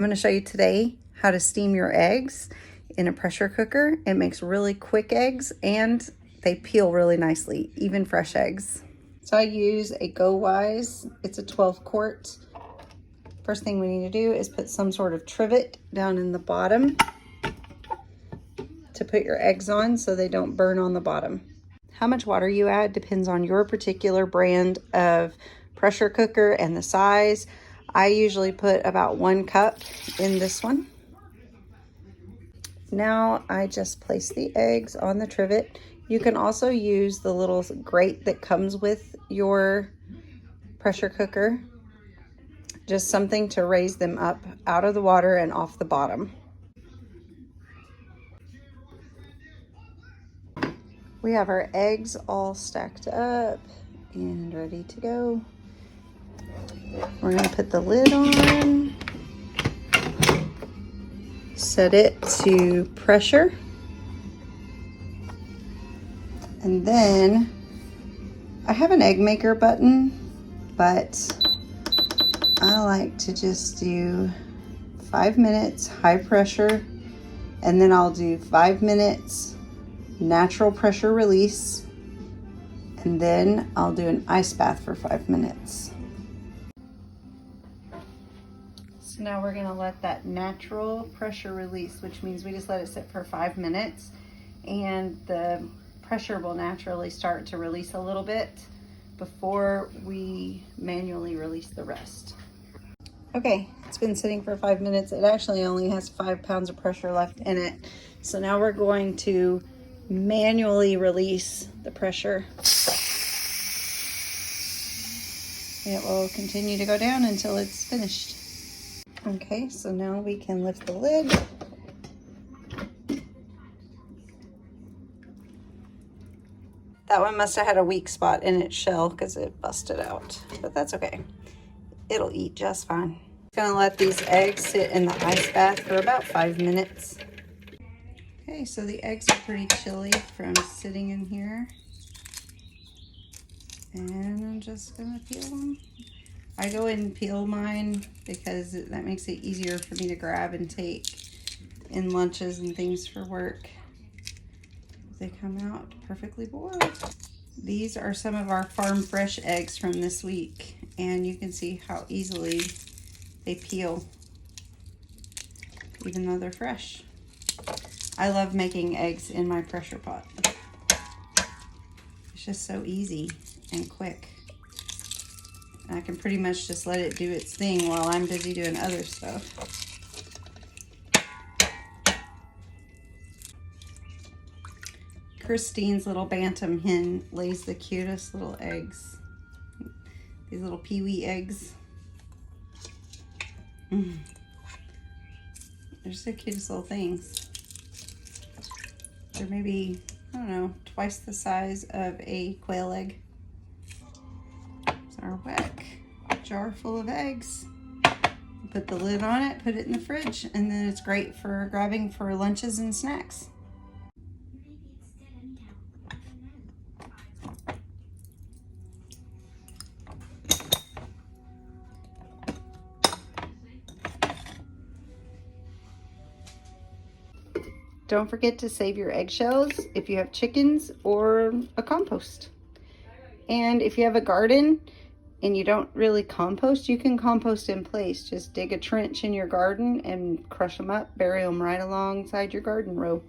I'm going to show you today how to steam your eggs in a pressure cooker. It makes really quick eggs and they peel really nicely, even fresh eggs. So I use a GoWise. It's a 12 quart. First thing we need to do is put some sort of trivet down in the bottom to put your eggs on so they don't burn on the bottom. How much water you add depends on your particular brand of pressure cooker and the size. I usually put about 1 cup in this one. Now I just place the eggs on the trivet. You can also use the little grate that comes with your pressure cooker. Just something to raise them up out of the water and off the bottom. We have our eggs all stacked up and ready to go. We're going to put the lid on, set it to pressure, and then I have an egg maker button, but I like to just do 5 minutes high pressure, and then I'll do 5 minutes natural pressure release, and then I'll do an ice bath for 5 minutes. So now we're gonna let that natural pressure release, which means we just let it sit for 5 minutes, and the pressure will naturally start to release a little bit before we manually release the rest. Okay, it's been sitting for 5 minutes. It actually only has 5 pounds of pressure left in it. So now we're going to manually release the pressure. It will continue to go down until it's finished. Okay, so now we can lift the lid. That one must have had a weak spot in its shell because it busted out, but that's okay. It'll eat just fine. Gonna let these eggs sit in the ice bath for about 5 minutes. Okay, so the eggs are pretty chilly from sitting in here. And I'm just gonna peel them. I go and peel mine because that makes it easier for me to grab and take in lunches and things for work. They come out perfectly boiled. These are some of our farm fresh eggs from this week, and you can see how easily they peel, even though they're fresh. I love making eggs in my pressure pot. It's just so easy and quick. I can pretty much just let it do its thing while I'm busy doing other stuff. Christine's little bantam hen lays the cutest little eggs. These little peewee eggs. They're just the cutest little things. They're maybe, I don't know, twice the size of a quail egg. Our whack jar full of eggs. Put the lid on it, put it in the fridge, and then it's great for grabbing for lunches and snacks. Don't forget to save your eggshells if you have chickens or a compost. And if you have a garden and you don't really compost, you can compost in place. Just dig a trench in your garden and crush them up, bury them right alongside your garden row.